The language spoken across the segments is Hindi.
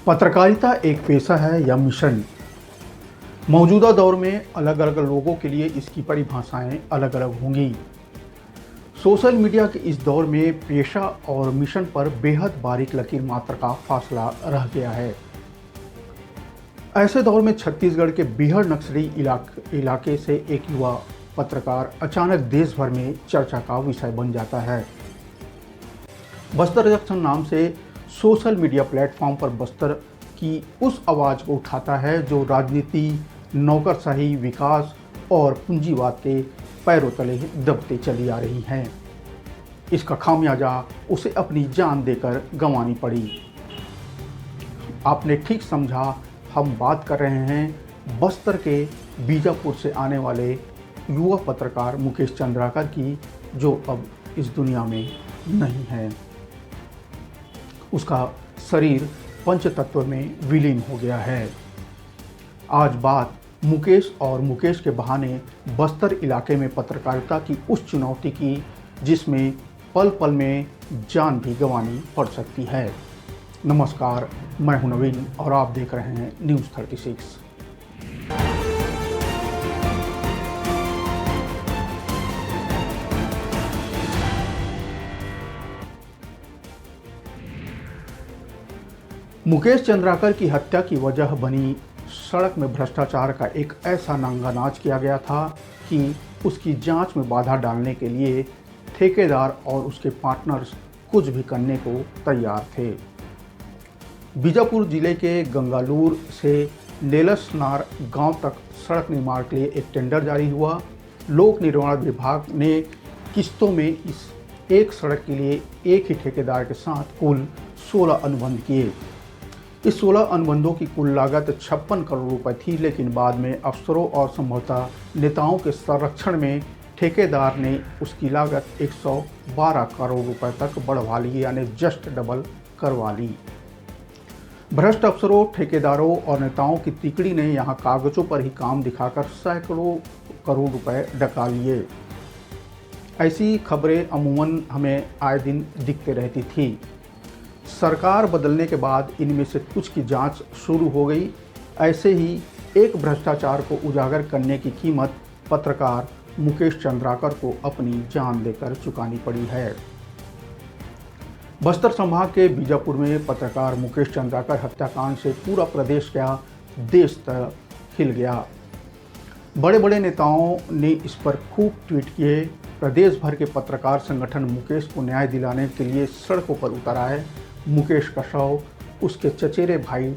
पत्रकारिता एक पेशा है या मिशन? मौजूदा दौर में अलग अलग लोगों के लिए इसकी परिभाषाएं अलग अलग होंगी। सोशल मीडिया के इस दौर में पेशा और मिशन पर बेहद बारीक लकीर मात्र का फासला रह गया है। ऐसे दौर में छत्तीसगढ़ के बीहड़ नक्सली इलाके से एक युवा पत्रकार अचानक देश भर में चर्चा का विषय बन जाता है। बस्तर जंक्शन नाम से सोशल मीडिया प्लेटफॉर्म पर बस्तर की उस आवाज़ को उठाता है जो राजनीति, नौकरशाही, विकास और पूंजीवाद के पैरों तले दबते चली आ रही हैं। इसका खामियाजा उसे अपनी जान देकर गंवानी पड़ी। आपने ठीक समझा, हम बात कर रहे हैं बस्तर के बीजापुर से आने वाले युवा पत्रकार मुकेश चंद्राकर की, जो अब इस दुनिया में नहीं है। उसका शरीर पंचतत्व में विलीन हो गया है। आज बात मुकेश और मुकेश के बहाने बस्तर इलाके में पत्रकारिता की उस चुनौती की जिसमें पल पल में जान भी गंवानी पड़ सकती है। नमस्कार, मैं हूं नवीन और आप देख रहे हैं न्यूज़ 36। मुकेश चंद्राकर की हत्या की वजह बनी सड़क में भ्रष्टाचार का एक ऐसा नांगानाच किया गया था कि उसकी जांच में बाधा डालने के लिए ठेकेदार और उसके पार्टनर्स कुछ भी करने को तैयार थे। बीजापुर जिले के गंगालूर से नेलसनार गांव तक सड़क निर्माण के लिए एक टेंडर जारी हुआ। लोक निर्माण विभाग ने किस्तों में इस एक सड़क के लिए एक ही ठेकेदार के साथ कुल 16 अनुबंध किए। इस 16 अनुबंधों की कुल लागत 56 करोड़ रुपए थी, लेकिन बाद में अफसरों और संभवतः नेताओं के संरक्षण में ठेकेदार ने उसकी लागत 112 करोड़ रुपए तक बढ़वा ली, यानी जस्ट डबल करवा ली। भ्रष्ट अफसरों, ठेकेदारों और नेताओं की तिकड़ी ने यहाँ कागजों पर ही काम दिखाकर सैकड़ों करोड़ रुपए डका लिए। ऐसी खबरें अमूमन हमें आए दिन दिखते रहती थी। सरकार बदलने के बाद इनमें से कुछ की जांच शुरू हो गई। ऐसे ही एक भ्रष्टाचार को उजागर करने की कीमत पत्रकार मुकेश चंद्राकर को अपनी जान देकर चुकानी पड़ी है। बस्तर संभाग के बीजापुर में पत्रकार मुकेश चंद्राकर हत्याकांड से पूरा प्रदेश क्या, देश तक हिल गया। बड़े बड़े नेताओं ने इस पर खूब ट्वीट किए। प्रदेश भर के पत्रकार संगठन मुकेश को न्याय दिलाने के लिए सड़कों पर उतर आए। मुकेश का शव उसके चचेरे भाई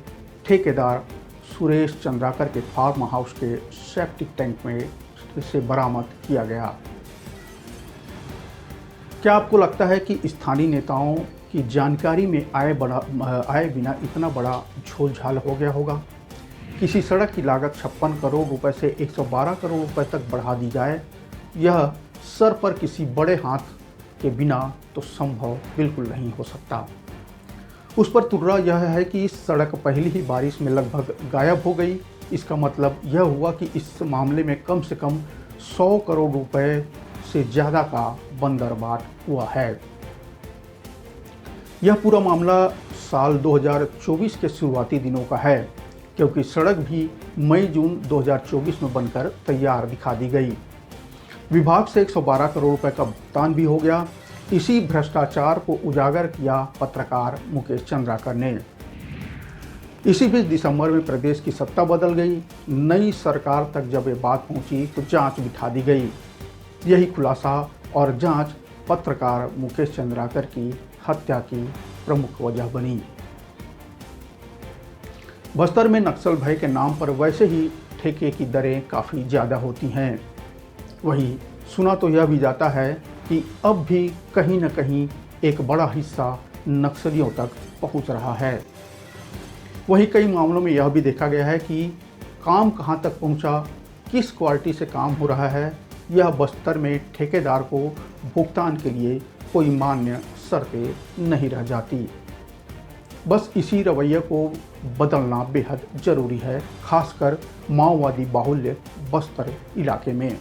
ठेकेदार सुरेश चंद्राकर के फार्म हाउस के सेप्टिक टैंक में से बरामद किया गया। क्या आपको लगता है कि स्थानीय नेताओं की जानकारी में आए बिना इतना बड़ा झोलझाल हो गया होगा? किसी सड़क की लागत 56 करोड़ रुपए से 112 करोड़ रुपए तक बढ़ा दी जाए, यह सर पर किसी बड़े हाथ के बिना तो संभव बिल्कुल नहीं हो सकता। उस पर तुर्रा यह है कि सड़क पहली ही बारिश में लगभग गायब हो गई। इसका मतलब यह हुआ कि इस मामले में कम से कम 100 करोड़ रुपए से ज़्यादा का बंदरबाट हुआ है। यह पूरा मामला साल 2024 के शुरुआती दिनों का है, क्योंकि सड़क भी मई-जून 2024 में बनकर तैयार दिखा दी गई। विभाग से 112 करोड़ रुपए का भुगतान भी हो गया। इसी भ्रष्टाचार को उजागर किया पत्रकार मुकेश चंद्राकर ने। इसी बीच दिसंबर में प्रदेश की सत्ता बदल गई। नई सरकार तक जब ये बात पहुंची तो जांच बिठा दी गई। यही खुलासा और जांच पत्रकार मुकेश चंद्राकर की हत्या की प्रमुख वजह बनी। बस्तर में नक्सल भय के नाम पर वैसे ही ठेके की दरें काफ़ी ज़्यादा होती हैं। वही सुना तो यह भी जाता है कि अब भी कहीं न कहीं एक बड़ा हिस्सा नक्सलियों तक पहुंच रहा है। वहीं कई मामलों में यह भी देखा गया है कि काम कहां तक पहुंचा, किस क्वालिटी से काम हो रहा है, यह बस्तर में ठेकेदार को भुगतान के लिए कोई मान्य शर्तें नहीं रह जाती। बस इसी रवैये को बदलना बेहद ज़रूरी है, खासकर माओवादी बाहुल्य बस्तर इलाके में।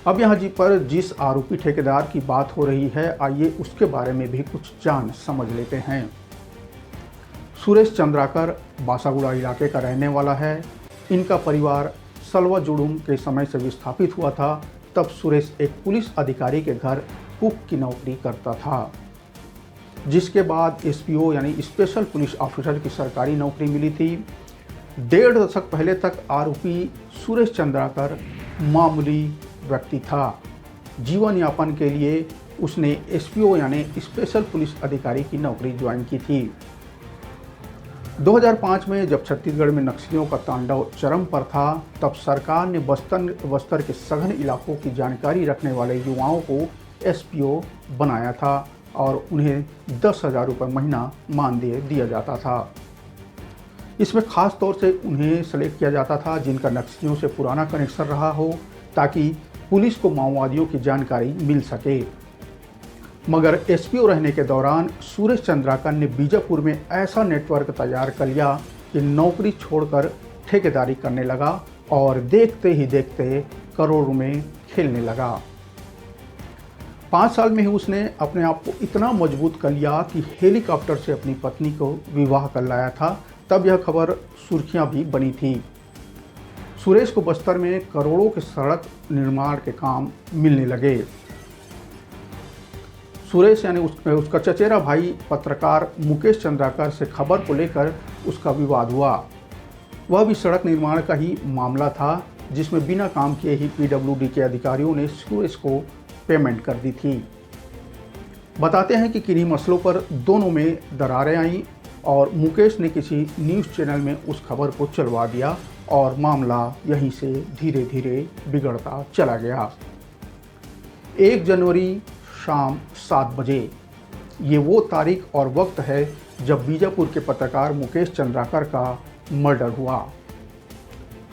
अब यहाँ पर जिस आरोपी ठेकेदार की बात हो रही है, आइए उसके बारे में भी कुछ जान समझ लेते हैं। सुरेश चंद्राकर बासागुड़ा इलाके का रहने वाला है। इनका परिवार सलवा जुड़ूम के समय से विस्थापित हुआ था। तब सुरेश एक पुलिस अधिकारी के घर कुक की नौकरी करता था, जिसके बाद एसपीओ यानी स्पेशल पुलिस ऑफिसर की सरकारी नौकरी मिली थी। 1.5 दशक पहले तक आरोपी सुरेश चंद्राकर मामूली व्यक्ति था। जीवन यापन के लिए उसने एसपीओ यानी स्पेशल पुलिस अधिकारी की नौकरी ज्वाइन की थी। 2005 में जब छत्तीसगढ़ में नक्सलियों का तांडव चरम पर था, तब सरकार ने बस्तर के सघन इलाकों की जानकारी रखने वाले युवाओं को एसपीओ बनाया था और उन्हें 10,000 रुपये महीना मानदेय दिया जाता था। इसमें खास तौर से उन्हें सेलेक्ट किया जाता था जिनका नक्सलियों से पुराना कनेक्शन रहा हो, ताकि पुलिस को माओवादियों की जानकारी मिल सके। मगर एसपीओ रहने के दौरान सुरेश चंद्राकर ने बीजापुर में ऐसा नेटवर्क तैयार कर लिया कि नौकरी छोड़कर ठेकेदारी करने लगा और देखते ही देखते करोड़ों में खेलने लगा। 5 साल में ही उसने अपने आप को इतना मजबूत कर लिया कि हेलीकॉप्टर से अपनी पत्नी को विवाह कर लाया था। तब यह खबर सुर्खियां भी बनी थी। सुरेश को बस्तर में करोड़ों के सड़क निर्माण के काम मिलने लगे। सुरेश यानी उसका चचेरा भाई पत्रकार मुकेश चंद्राकर से खबर को लेकर उसका विवाद हुआ। वह भी सड़क निर्माण का ही मामला था, जिसमें बिना काम किए ही पीडब्ल्यूडी के अधिकारियों ने सुरेश को पेमेंट कर दी थी। बताते हैं कि किन्हीं मसलों पर दोनों में दरारें आईं और मुकेश ने किसी न्यूज़ चैनल में उस खबर को चलवा दिया और मामला यहीं से धीरे धीरे बिगड़ता चला गया। 1 जनवरी शाम 7 बजे, ये वो तारीख और वक्त है जब बीजापुर के पत्रकार मुकेश चंद्राकर का मर्डर हुआ।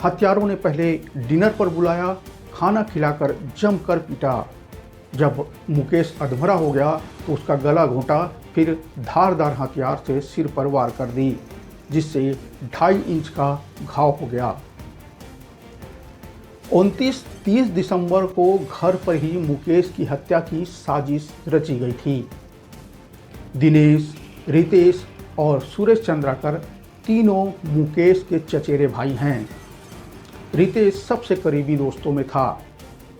हत्यारों ने पहले डिनर पर बुलाया, खाना खिलाकर जमकर पीटा। जब मुकेश अधमरा हो गया तो उसका गला घोंटा, फिर धारदार हथियार से सिर पर वार कर दी, जिससे 2.5 इंच का घाव हो गया। 29-30 दिसंबर को घर पर ही मुकेश की हत्या की साजिश रची गई थी। दिनेश, रितेश और सुरेश चंद्राकर तीनों मुकेश के चचेरे भाई हैं। रितेश सबसे करीबी दोस्तों में था।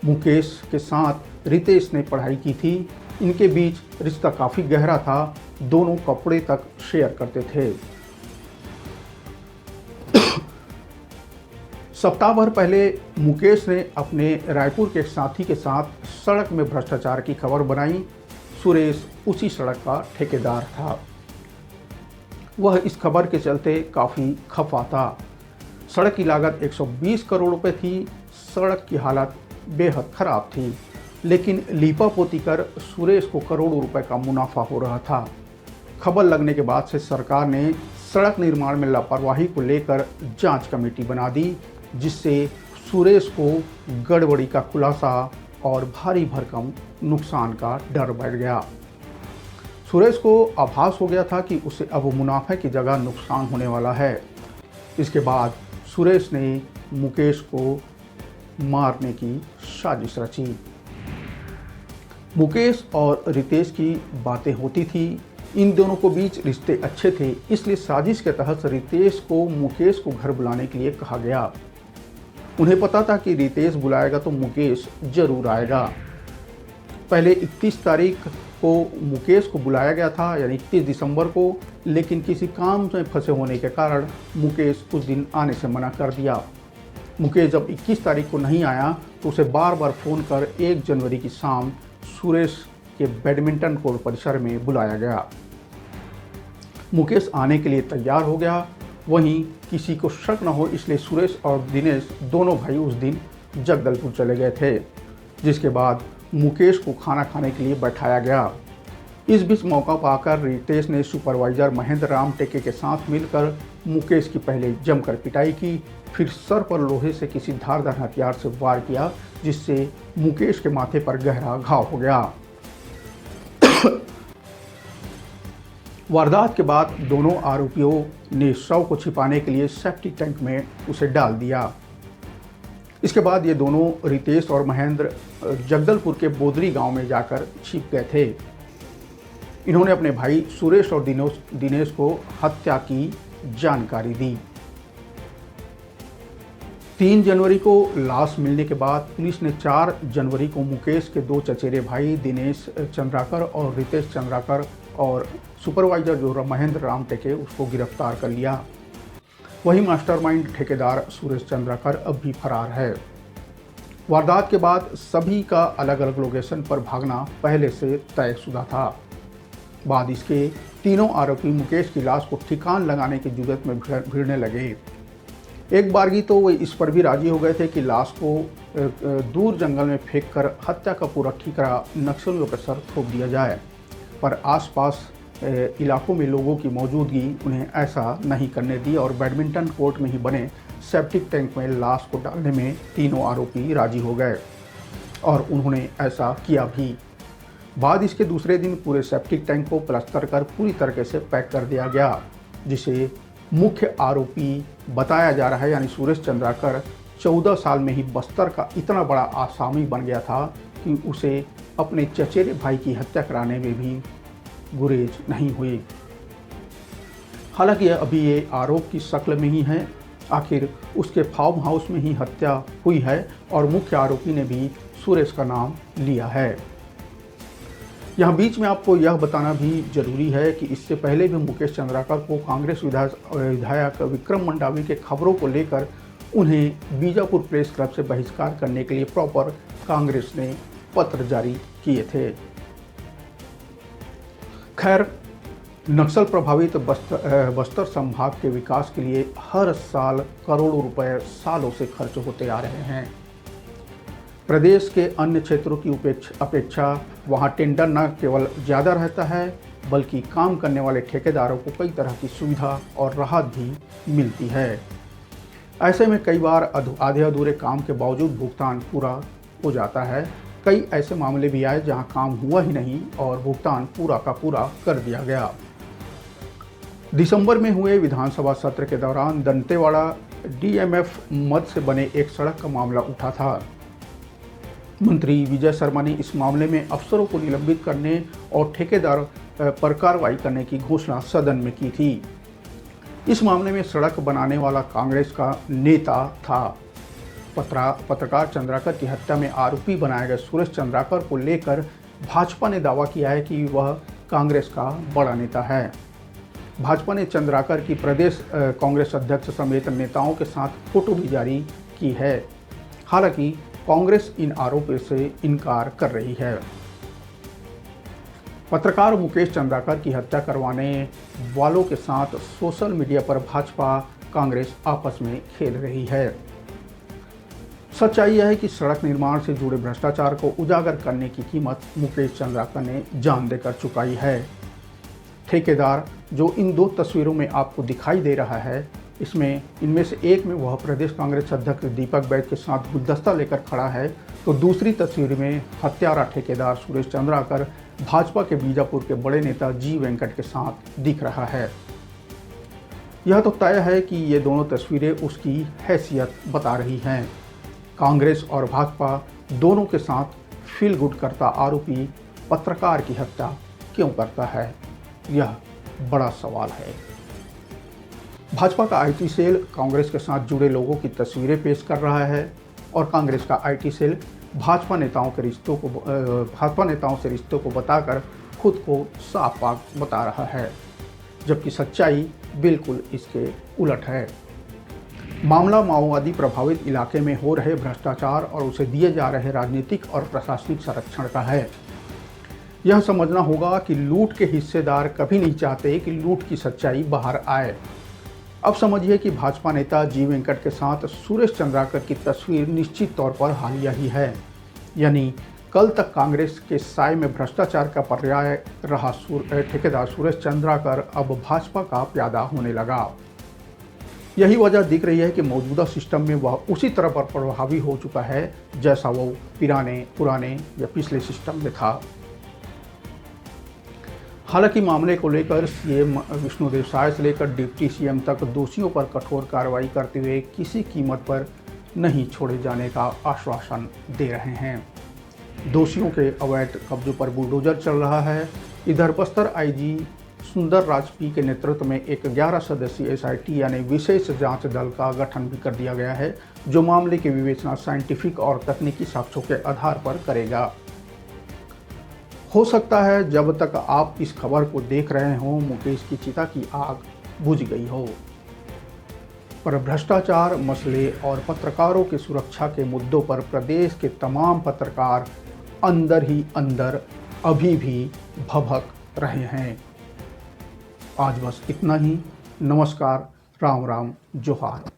मुकेश के साथ रितेश ने पढ़ाई की थी। इनके बीच रिश्ता काफ़ी गहरा था। दोनों कपड़े तक शेयर करते थे। सप्ताह भर पहले मुकेश ने अपने रायपुर के साथी के साथ सड़क में भ्रष्टाचार की खबर बनाई। सुरेश उसी सड़क का ठेकेदार था। वह इस खबर के चलते काफ़ी खफा था। सड़क की लागत 120 करोड़ रुपए थी। सड़क की हालत बेहद ख़राब थी, लेकिन लीपापोती कर सुरेश को करोड़ों रुपए का मुनाफा हो रहा था। खबर लगने के बाद से सरकार ने सड़क निर्माण में लापरवाही को लेकर जांच कमेटी बना दी, जिससे सुरेश को गड़बड़ी का खुलासा और भारी भरकम नुकसान का डर बैठ गया। सुरेश को आभास हो गया था कि उसे अब मुनाफे की जगह नुकसान होने वाला है। इसके बाद सुरेश ने मुकेश को मारने की साजिश रची। मुकेश और रितेश की बातें होती थी। इन दोनों को बीच रिश्ते अच्छे थे, इसलिए साजिश के तहत रितेश को मुकेश को घर बुलाने के लिए कहा गया। उन्हें पता था कि रितेश बुलाएगा तो मुकेश जरूर आएगा। पहले 31 तारीख को मुकेश को बुलाया गया था, यानी 31 दिसंबर को, लेकिन किसी काम में फंसे होने के कारण मुकेश उस दिन आने से मना कर दिया। मुकेश जब 21 तारीख को नहीं आया तो उसे बार बार फ़ोन कर 1 जनवरी की शाम सुरेश के बैडमिंटन कोर्ट परिसर में बुलाया गया। मुकेश आने के लिए तैयार हो गया। वहीं किसी को शक न हो इसलिए सुरेश और दिनेश दोनों भाई उस दिन जगदलपुर चले गए थे, जिसके बाद मुकेश को खाना खाने के लिए बैठाया गया। इस बीच मौका पाकर रितेश ने सुपरवाइजर महेंद्र राम टेके के साथ मिलकर मुकेश की पहले जमकर पिटाई की, फिर सर पर लोहे से किसी धारदार हथियार से वार किया, जिससे मुकेश के माथे पर गहरा घाव हो गया। वारदात के बाद दोनों आरोपियों ने शव को छिपाने के लिए सेप्टिक टैंक में उसे डाल दिया। इसके बाद ये दोनों रितेश और महेंद्र जगदलपुर के बोदरी गांव में जाकर छिप गए थे। इन्होंने अपने भाई सुरेश और दिनेश को हत्या की जानकारी दी। 3 जनवरी को लाश मिलने के बाद पुलिस ने 4 जनवरी को मुकेश के 2 चचेरे भाई दिनेश चंद्राकर और रितेश चंद्राकर और सुपरवाइजर जो महेंद्र राम टेके उसको गिरफ्तार कर लिया। वही मास्टरमाइंड ठेकेदार सुरेश चंद्राकर अब भी फरार है। वारदात के बाद सभी का अलग अलग लोकेशन पर भागना पहले से तयशुदा था। बाद इसके तीनों आरोपी मुकेश की लाश को ठिकान लगाने की जुर्रत में भिड़ने लगे। एक बारगी तो वो इस पर भी राजी हो गए थे कि लाश को दूर जंगल में फेंककर हत्या का पूरा ठिकाना नक्सलियों पर सर थोप दिया जाए, पर आसपास इलाकों में लोगों की मौजूदगी उन्हें ऐसा नहीं करने दी और बैडमिंटन कोर्ट में ही बने सेप्टिक टैंक में लाश को डालने में तीनों आरोपी राजी हो गए और उन्होंने ऐसा किया भी। बाद इसके दूसरे दिन पूरे सेप्टिक टैंक को प्लास्टर कर पूरी तरीके से पैक कर दिया गया, जिसे मुख्य आरोपी बताया जा रहा है, यानी सुरेश चंद्राकर 14 साल में ही बस्तर का इतना बड़ा आसामी बन गया था कि उसे अपने चचेरे भाई की हत्या कराने में भी गुरेज नहीं हुई। हालांकि अभी ये आरोप की शक्ल में ही है, आखिर उसके फार्म हाउस में ही हत्या हुई है और मुख्य आरोपी ने भी सुरेश का नाम लिया है। यहाँ बीच में आपको यह बताना भी जरूरी है कि इससे पहले भी मुकेश चंद्राकर को कांग्रेस विधायक विक्रम मंडावी के खबरों को लेकर उन्हें बीजापुर प्रेस क्लब से बहिष्कार करने के लिए प्रॉपर कांग्रेस ने पत्र जारी किए थे। खैर, नक्सल प्रभावित बस्तर संभाग के विकास के लिए हर साल करोड़ों रुपए सालों से खर्च होते आ रहे हैं। प्रदेश के अन्य क्षेत्रों की अपेक्षा वहां टेंडर न केवल ज़्यादा रहता है बल्कि काम करने वाले ठेकेदारों को कई तरह की सुविधा और राहत भी मिलती है। ऐसे में कई बार आधे अधूरे काम के बावजूद भुगतान पूरा हो जाता है। कई ऐसे मामले भी आए जहां काम हुआ ही नहीं और भुगतान पूरा का पूरा कर दिया गया। दिसंबर में हुए विधानसभा सत्र के दौरान दंतेवाड़ा डीएमएफ मद से बने एक सड़क का मामला उठा था। मंत्री विजय शर्मा ने इस मामले में अफसरों को निलंबित करने और ठेकेदार पर कार्रवाई करने की घोषणा सदन में की थी। इस मामले में सड़क बनाने वाला कांग्रेस का नेता था। पत्रकार चंद्राकर की हत्या में आरोपी बनाए गए सुरेश चंद्राकर को लेकर भाजपा ने दावा किया है कि वह कांग्रेस का बड़ा नेता है। भाजपा ने चंद्राकर की प्रदेश कांग्रेस अध्यक्ष समेत नेताओं के साथ फोटो भी जारी की है। हालांकि कांग्रेस इन आरोपों से इनकार कर रही है। पत्रकार मुकेश चंद्राकर की हत्या करवाने वालों के साथ सोशल मीडिया पर भाजपा कांग्रेस आपस में खेल रही है। सच्चाई यह है कि सड़क निर्माण से जुड़े भ्रष्टाचार को उजागर करने की कीमत मुकेश चंद्राकर ने जान देकर चुकाई है। ठेकेदार जो इन 2 तस्वीरों में आपको दिखाई दे रहा है, इनमें से एक में वह प्रदेश कांग्रेस अध्यक्ष दीपक बैद के साथ गुलदस्ता लेकर खड़ा है, तो दूसरी तस्वीर में हत्यारा ठेकेदार सुरेश चंद्राकर भाजपा के बीजापुर के बड़े नेता जी वेंकट के साथ दिख रहा है। यह तो तय है कि ये दोनों तस्वीरें उसकी हैसियत बता रही हैं। कांग्रेस और भाजपा दोनों के साथ फील गुड करता आरोपी पत्रकार की हत्या क्यों करता है, यह बड़ा सवाल है। भाजपा का आईटी सेल कांग्रेस के साथ जुड़े लोगों की तस्वीरें पेश कर रहा है और कांग्रेस का आईटी सेल भाजपा नेताओं से रिश्तों को बताकर खुद को साफ पाक बता रहा है, जबकि सच्चाई बिल्कुल इसके उलट है। मामला माओवादी प्रभावित इलाके में हो रहे भ्रष्टाचार और उसे दिए जा रहे राजनीतिक और प्रशासनिक संरक्षण का है। यह समझना होगा कि लूट के हिस्सेदार कभी नहीं चाहते कि लूट की सच्चाई बाहर आए। अब समझिए कि भाजपा नेता जी वेंकट के साथ सुरेश चंद्राकर की तस्वीर निश्चित तौर पर हालिया ही है, यानी कल तक कांग्रेस के साए में भ्रष्टाचार का पर्याय रहा ठेकेदार सुरेश चंद्राकर अब भाजपा का प्यादा होने लगा। यही वजह दिख रही है कि मौजूदा सिस्टम में वह उसी तरह पर प्रभावी हो चुका है जैसा वो पुराने या पिछले सिस्टम में था। हालांकि मामले को लेकर सीएम विष्णुदेव साय से लेकर डिप्टी सीएम तक दोषियों पर कठोर कार्रवाई करते हुए किसी कीमत पर नहीं छोड़े जाने का आश्वासन दे रहे हैं। दोषियों के अवैध कब्जों पर बुलडोजर चल रहा है इधर बस्तर आईजी सुंदर राजपी के नेतृत्व में एक 11 सदस्यीय एसआईटी यानी विशेष जांच दल का गठन भी कर दिया गया है, जो मामले की विवेचना साइंटिफिक और तकनीकी साक्ष्यों के आधार पर करेगा। हो सकता है जब तक आप इस खबर को देख रहे हो मुकेश की चिता की आग बुझ गई हो, पर भ्रष्टाचार मसले और पत्रकारों की सुरक्षा के मुद्दों पर प्रदेश के तमाम पत्रकार अंदर ही अंदर अभी भी भभक रहे हैं। आज बस इतना ही। नमस्कार, राम राम, जोहार।